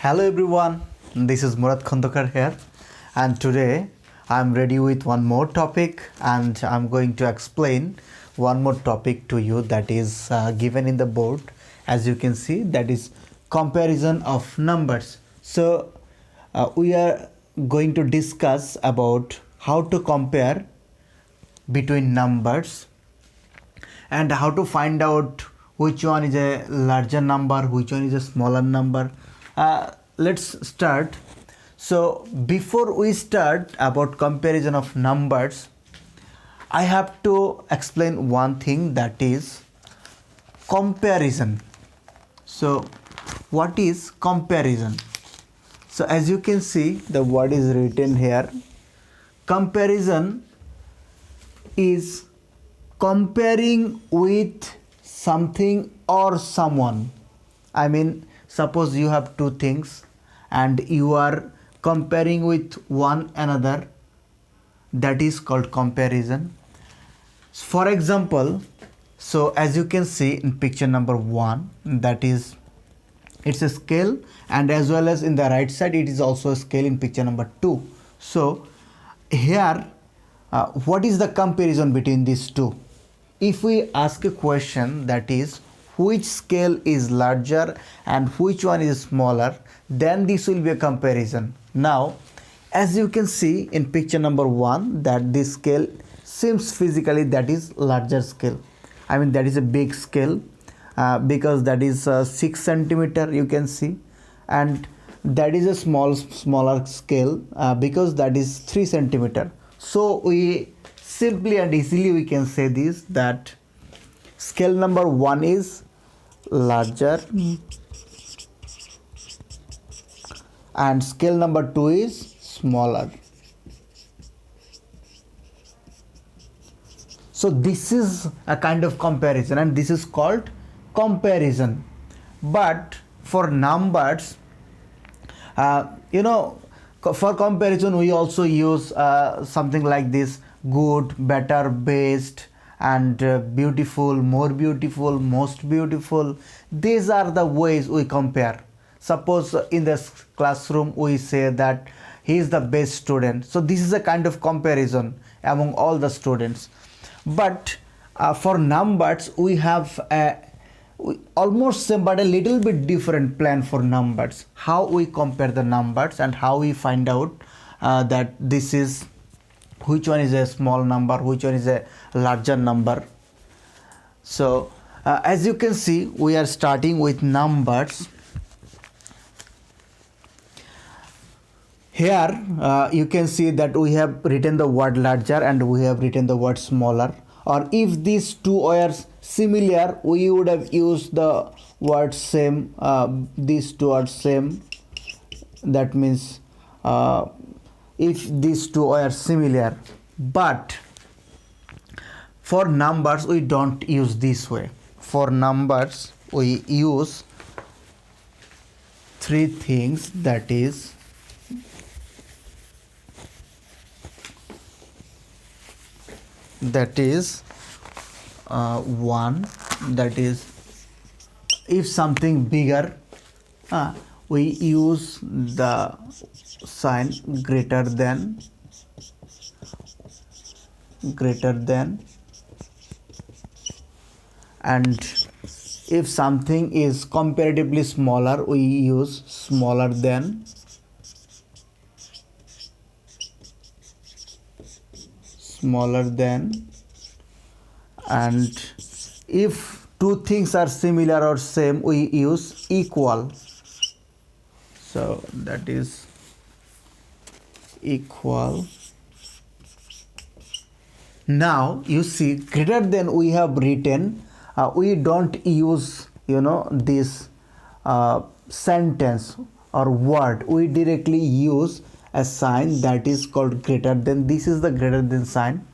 Hello everyone, this is Murad Khandokar here, and today I'm ready with one more topic, and I'm going to explain one more topic to you that is given in the board. As you can see, that is comparison of numbers. So we are going to discuss about how to compare between numbers and how to find out which one is a larger number, which one is a smaller number. Let's start. So before we start about comparison of numbers, I have to explain one thing, that is comparison. So what is comparison? So as you can see, the word is written here. Comparison is comparing with something or someone. I mean, suppose you have two things and you are comparing with one another, that is called comparison. For example, so as you can see in picture number 1, that is, it's a scale, and as well as in the right side it is also a scale in picture number 2. So here what is the comparison between these two? If we ask a question, that is, which scale is larger and which one is smaller, then this will be a comparison. Now as you can see in picture number 1, that this scale seems physically that is larger scale. I mean, that is a big scale because that is 6 centimeter, you can see, and that is a smaller scale because that is 3 centimeter. So we simply and easily we can say this, that scale number 1 is larger and scale number 2 is smaller. So this is a kind of comparison and this is called comparison. But for numbers, for comparison we also use something like this: good, better, best, and beautiful, more beautiful, most beautiful. These are the ways we compare. Suppose in the classroom we say that he is the best student, so this is a kind of comparison among all the students. But for numbers we have almost same but a little bit different plan for numbers. How we compare the numbers and how we find out that this is, which one is a small number, which one is a larger number. So as you can see, we are starting with numbers. Here you can see that we have written the word larger and we have written the word smaller. Or if these two were similar, we would have used the word same. These two are same. That means if these two are similar. But for numbers we don't use this way. For numbers we use three things, that is, one, that is, if something bigger, we use the sign greater than, and if something is comparatively smaller, we use smaller than, and if two things are similar or same, we use equal. So that is equal. Now you see, greater than we have written, we don't use this sentence or word. We directly use a sign that is called greater than. This is the greater than sign.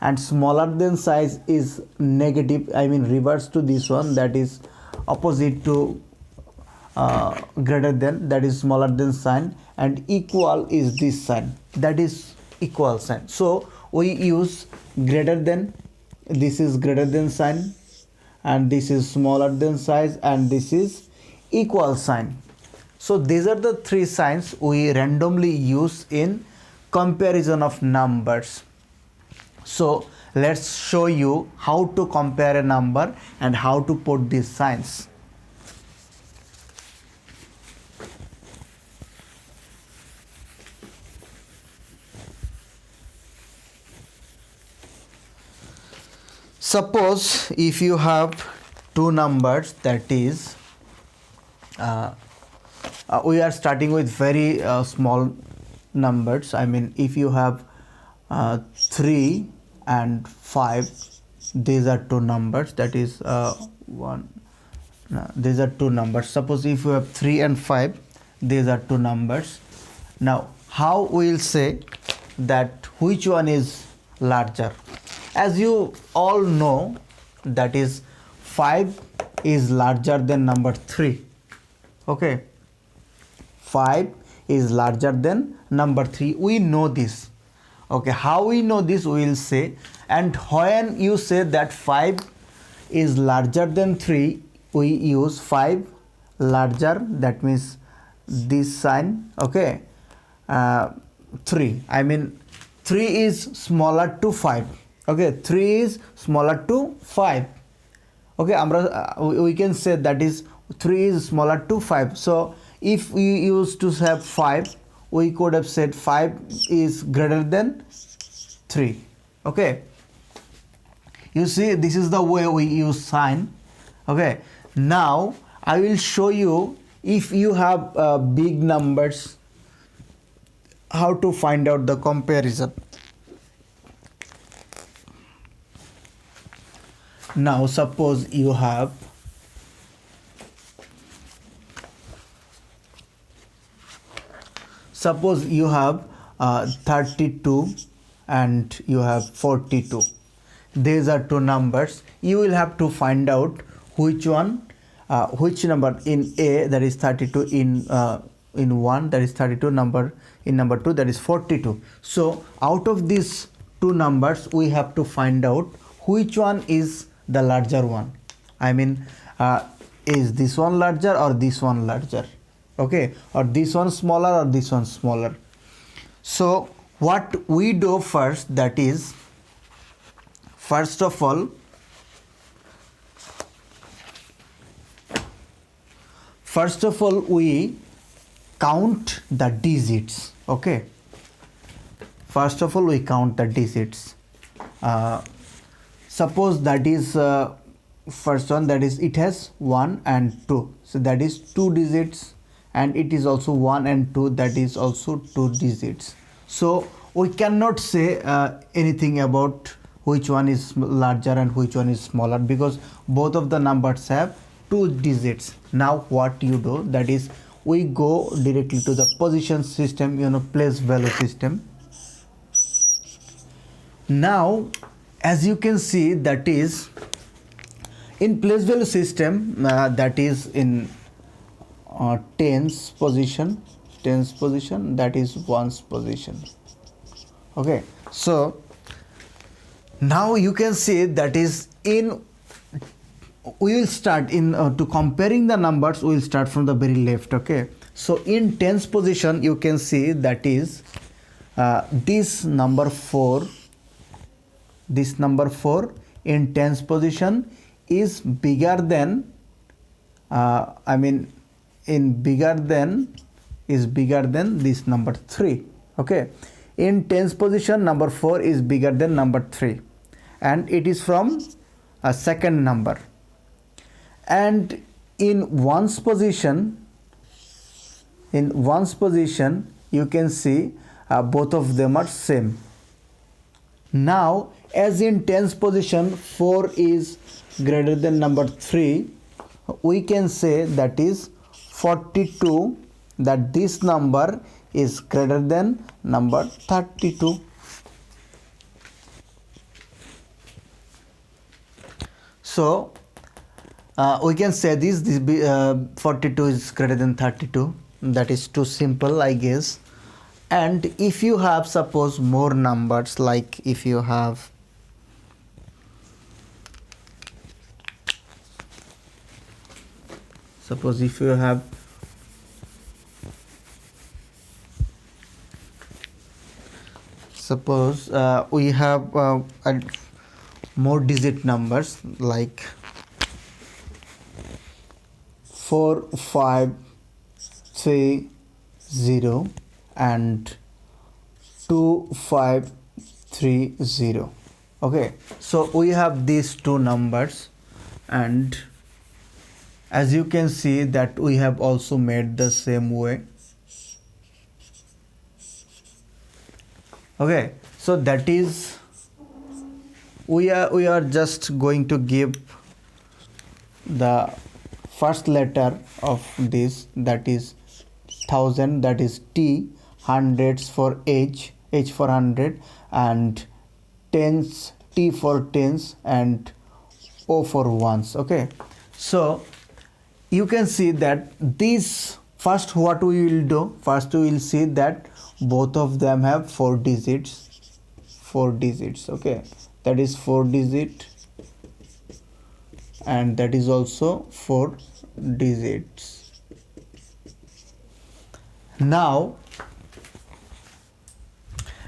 And smaller than size is negative, I mean reverse to this one, that is opposite to greater than, that is smaller than sign. And equal is this sign, that is equal sign. So we use greater than, this is greater than sign, and this is smaller than size, and this is equal sign. So these are the three signs we randomly use in comparison of numbers. So let's show you how to compare a number and how to put these signs. Suppose if you have two numbers, that is we are starting with very small numbers. I mean, if you have 3 and 5, these are two numbers, that is one these are two numbers. Suppose if you have 3 and 5, these are two numbers. Now how we will say that which one is larger? As you all know, that is 5 is larger than number 3. Okay, 5 is larger than number 3. We know this. Okay, how we know this? We will say, and when you say that 5 is larger than 3, we use 5 larger, that means this sign. Okay, 3, I mean 3 is smaller to 5. Okay, 3 is smaller to 5. Okay, we can say that is 3 is smaller to 5. So if we used to have 5, we could have said 5 is greater than 3. Okay, you see, this is the way we use sign. Okay, now I will show you, if you have big numbers, how to find out the comparison. Now suppose you have 32 and you have 42. These are two numbers. You will have to find out which one, which number in A, that is 32, in 1, that is 32, number in number 2, that is 42. So out of these two numbers, we have to find out which one is the larger one. I mean, is this one larger or this one larger? Okay, or this one smaller or this one smaller? So what we do first, that is, first of all, we count the digits. Okay, first of all we count the digits. Suppose that is first one, that is it has 1 and 2, so that is 2 digits, and it is also 1 and 2, that is also 2 digits. So we cannot say anything about which one is larger and which one is smaller, because both of the numbers have 2 digits. Now what you do, that is, we go directly to the position system, place value system. Now as you can see, that is in place value system, that is in tens position, that is ones position. Okay, so now you can see that is in, we will start in to comparing the numbers, we will start from the very left. Okay, so in tens position, you can see that is this number 4 in tens position is bigger than is bigger than this number 3. Okay, in tens position, number 4 is bigger than number 3, and it is from a second number. And in ones position, you can see both of them are same. Now as in tens position 4 is greater than number 3, we can say that is 42, that this number is greater than number 32. So we can say this 42 is greater than 32. That is too simple, I guess. And if you have, suppose, more numbers, like if you have suppose we have more digit numbers like 4530 and 2530. Okay, so we have these two numbers, and as you can see that we have also made the same way. Okay, so that is we are just going to give the first letter of this, that is 1000, that is T, hundreds for H for 100, and tens, T for tens, and O for ones. Okay, so you can see that this first what we will do, first we will see that both of them have four digits. Okay, that is 4 digit, and that is also 4 digits. Now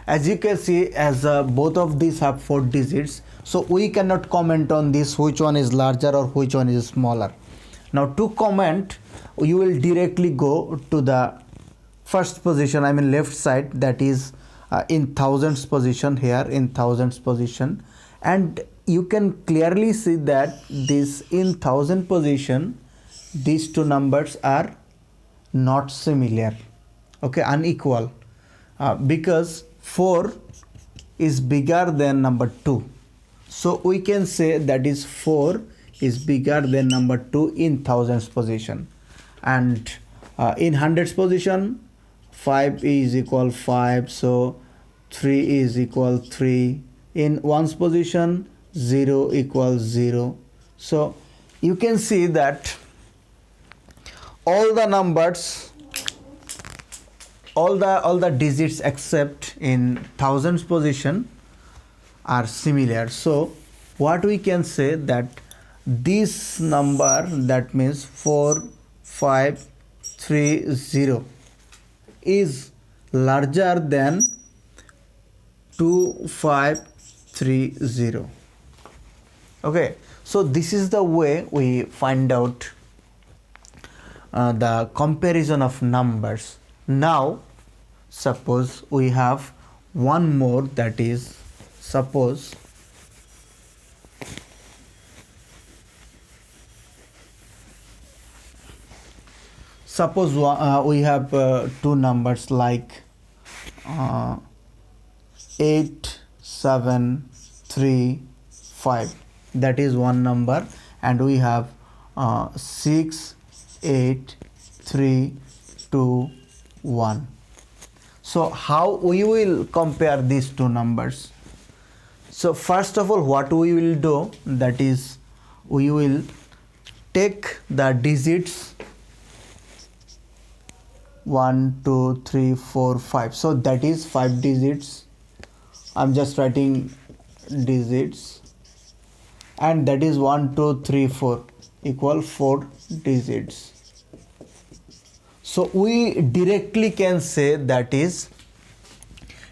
as you can see, as both of these have 4 digits, so we cannot comment on this which one is larger or which one is smaller. Now to comment, you will directly go to the first position, I mean left side, that is in thousands position, here in thousands position, and you can clearly see that this in 1000 position, these two numbers are not similar. Okay, unequal, because 4 is bigger than number 2, so we can say that is 4 is bigger than number 2 in thousands position, and in hundreds position 5 is equal 5, so 3 is equal 3. In ones position 0 equals 0. So you can see that all the numbers, all the digits except in thousands position are similar. So what we can say that this number, that means 4530, is larger than 2530. Okay, so this is the way we find out the comparison of numbers. Now suppose we have one more, that is suppose we have two numbers like 8735, that is one number, and we have 68321. So how we will compare these two numbers? So first of all, what we will do, that is we will take the digits 1 2 3 4 5, so that is 5 digits. I'm just writing digits, and that is 1 2 3 4 equal 4 digits. So we directly can say that is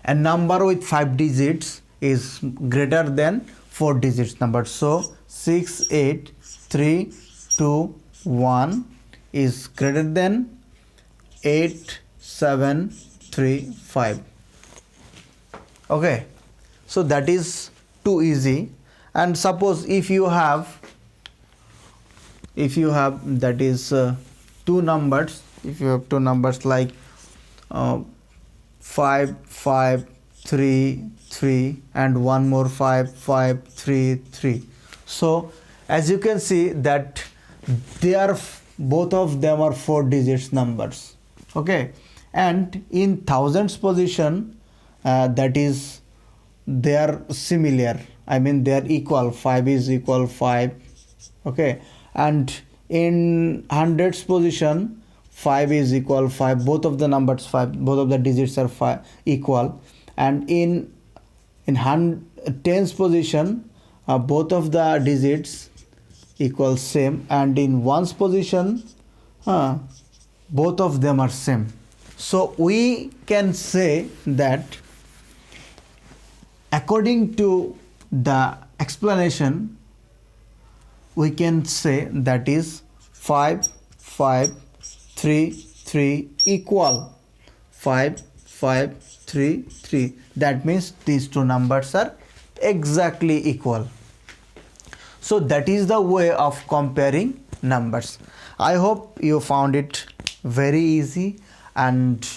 a number with 5 digits is greater than 4 digits number. So 68321 is greater than 8735. Okay, so that is too easy. And suppose if you have that is two numbers, if you have two numbers like 5533 and one more 5533, so as you can see that they are both of them are 4 digits numbers. Okay, and in thousands position, that is they are similar, I mean they are equal, 5 is equal 5. Okay, and in hundreds position 5 is equal 5, both of the numbers 5, both of the digits are 5 equal, and in tens position both of the digits equal same, and in ones position both of them are same. So we can say that according to the explanation, we can say that is 5 5 3 3 equal 5 5 3 3. That means these two numbers are exactly equal. So that is the way of comparing numbers. I hope you found it very easy, and